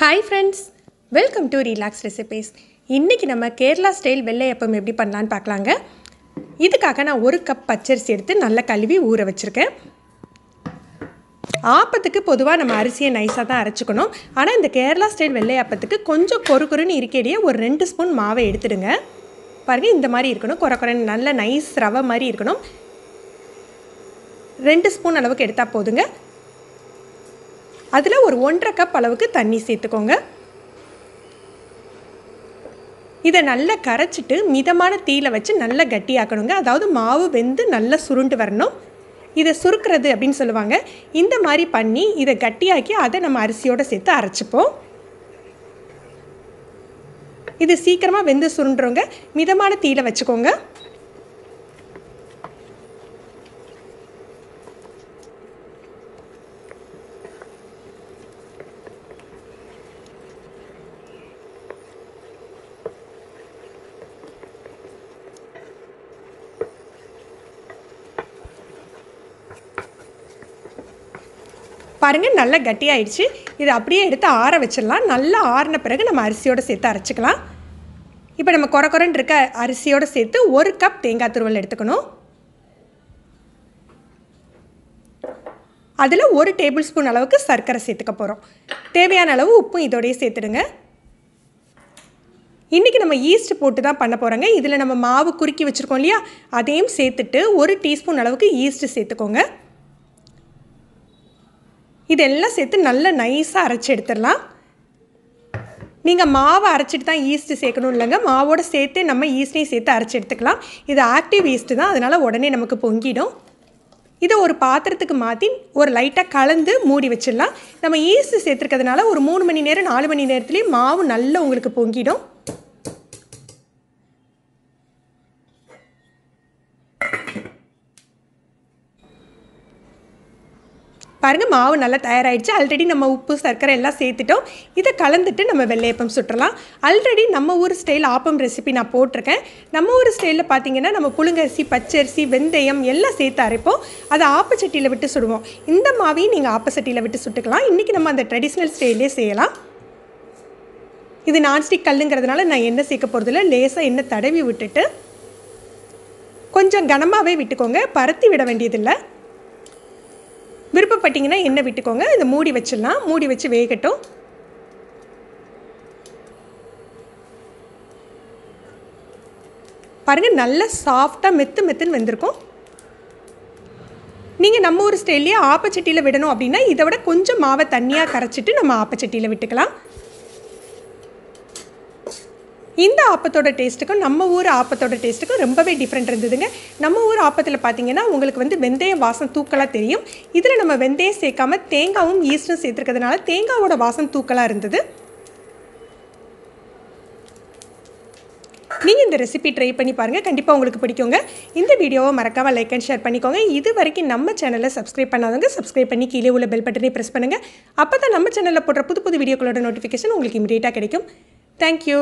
Hi friends, welcome to Relax Recipes. இன்னைக்கு நம்ம Kerala style வெள்ளையப்பம் எப்படி பண்ணலாம்னு பார்க்கலாங்க. இதுக்காக நான் 1 கப் பச்சரிசி எடுத்து நல்லா கழுவி ஊற வச்சிருக்கேன். ஆப்பத்துக்கு பொதுவா நம்ம அரிசியை நைஸா தான் அரைச்சுக்கணும். ஆனா இந்த கேரளா ஸ்டைல் வெள்ளையப்பத்துக்கு கொஞ்சம் கொறுகொறுன்னு இருக்கேடியே ஒரு 2 ஸ்பூன் மாவை எடுத்துடுங்க. பாருங்க இந்த மாதிரி இருக்கணும். கொரகொரன்னு நல்ல நைஸ் ரவை மாதிரி இருக்கணும். 2 ஸ்பூன் அளவுக்கு எடுத்தா போதுங்க. அதில் ஒரு 1.5 கப் அளவுக்கு தண்ணி சேர்த்துக்கோங்க. இதை நல்லா கரைச்சிட்டு மிதமான தீயில வச்சு நல்லா கட்டியாக்கணுங்க. அதாவது மாவு வெந்து நல்லா சுருண்டு வரணும். இதை சுருக்கிறது அப்படின்னு சொல்லுவாங்க. இந்த மாதிரி பண்ணி இதை கட்டியாக்கி அதை நம்ம அரிசியோடு சேர்த்து அரைச்சிப்போம். இது சீக்கிரமாக வெந்து சுருண்டுறோங்க. மிதமான தீயில வச்சுக்கோங்க. பாருங்க நல்லா கட்டியாயிடுச்சு. இதை அப்படியே எடுத்து ஆற வச்சிடலாம். நல்லா ஆறின பிறகு நம்ம அரிசியோடு சேர்த்து அரைச்சிக்கலாம். இப்போ நம்ம கொரகொரன்னு இருக்க அரிசியோடு சேர்த்து 1 கப் தேங்காய் துருவல் எடுத்துக்கணும். அதில் 1 டேபிள் ஸ்பூன் அளவுக்கு சர்க்கரை சேர்த்துக்க போகிறோம். தேவையான அளவு உப்பும் இதோடய சேர்த்துடுங்க. இன்றைக்கி நம்ம ஈஸ்ட் போட்டு தான் பண்ண போகிறோங்க. இதில் நம்ம மாவு குறுக்கி வச்சுருக்கோம் இல்லையா, அதையும் சேர்த்துட்டு 1 டீஸ்பூன் அளவுக்கு ஈஸ்ட்டு சேர்த்துக்கோங்க. இதெல்லாம் சேர்த்து நல்லா நைஸாக அரைச்சி எடுத்துடலாம். நீங்கள் மாவை அரைச்சிட்டு தான் ஈஸ்ட்டு சேர்க்கணும் இல்லைங்க, மாவோடு சேர்த்து நம்ம ஈஸ்ட்டையும் சேர்த்து அரைச்சி எடுத்துக்கலாம். இது ஆக்டிவ் ஈஸ்ட்டு தான், அதனால் உடனே நமக்கு பொங்கிடும். இதை ஒரு பாத்திரத்துக்கு மாற்றி ஒரு லைட்டாக கலந்து மூடி வச்சிடலாம். நம்ம ஈஸ்ட்டு சேர்த்துருக்கிறதுனால ஒரு 3 மணி நேரம் 4 மணி நேரத்துலேயே மாவு நல்லா உங்களுக்கு பொங்கிடும். பாருங்கள் மாவு நல்லா தயாராகிடுச்சு. ஆல்ரெடி நம்ம உப்பு சர்க்கரை எல்லாம் சேர்த்துட்டோம். இதை கலந்துட்டு நம்ம வெள்ளையப்பம் சுட்டுறலாம். ஆல்ரெடி நம்ம ஊர் ஸ்டைல் ஆப்பம் ரெசிபி நான் போட்டிருக்கேன். நம்ம ஊர் ஸ்டைலில் பார்த்தீங்கன்னா நம்ம புழுங்கரிசி, பச்சரிசி, வெந்தயம் எல்லாம் சேர்த்து அரைப்போம். அதை ஆப்பச்சட்டியில் விட்டு சுடுவோம். இந்த மாவையும் நீங்கள் ஆப்பச்சட்டியில் விட்டு சுட்டுக்கலாம். இன்றைக்கி நம்ம அந்த ட்ரெடிஷ்னல் ஸ்டைலே செய்யலாம். இது நான்ஸ்டிக் கல்லுங்கிறதுனால நான் எண்ணெய் சேர்க்க போகிறதில்ல. லேசாக எண்ணெய் தடவி விட்டுட்டு கொஞ்சம் கனமாகவே விட்டுக்கோங்க, பரத்தி விட வேண்டியதில்லை. விருப்பப்பட்டீங்கன்னா எண்ணெய் விட்டுக்கோங்க. இதை மூடி வச்சிடலாம். மூடி வச்சு வேகட்டும். பாருங்கள் நல்லா சாஃப்டாக மெத்துன்னு வெந்திருக்கும். நீங்கள் நம்ம ஊர் ஸ்டைல்லையே ஆப்பச்சட்டியில் விடணும் அப்படின்னா இதை விட கொஞ்சம் மாவை தண்ணியாக கரைச்சிட்டு நம்ம ஆப்பச்சட்டியில் விட்டுக்கலாம். இந்த ஆப்பத்தோட டேஸ்ட்டுக்கும் நம்ம ஊர் ஆப்பத்தோட டேஸ்ட்டுக்கும் ரொம்பவே டிஃப்ரெண்ட் இருந்ததுங்க. நம்ம ஊர் ஆப்பத்தில் பார்த்தீங்கன்னா உங்களுக்கு வெந்தய வாசம் தூக்கலாக தெரியும். இதில் நம்ம வெந்தயம் சேர்க்காமல் தேங்காவும் ஈஸ்டும் சேர்த்துருக்கிறதுனால தேங்காவோட வாசம் தூக்கலாக இருந்தது. நீங்கள் இந்த ரெசிபி ட்ரை பண்ணி பாருங்கள், கண்டிப்பாக உங்களுக்கு பிடிக்குங்க. இந்த வீடியோவை மறக்காமல் லைக் அண்ட் ஷேர் பண்ணிக்கோங்க. இது வரைக்கும் நம்ம சேனலை சப்ஸ்கிரைப் பண்ணாதவங்க சப்ஸ்கிரைப் பண்ணி கீழே உள்ள பெல் பட்டனை ப்ரெஸ் பண்ணுங்கள். அப்போ தான் நம்ம சேனலில் போடுற புது வீடியோக்களோட நோட்டிஃபிகேஷன் உங்களுக்கு இமீடியட்டாக கிடைக்கும். தேங்க்யூ.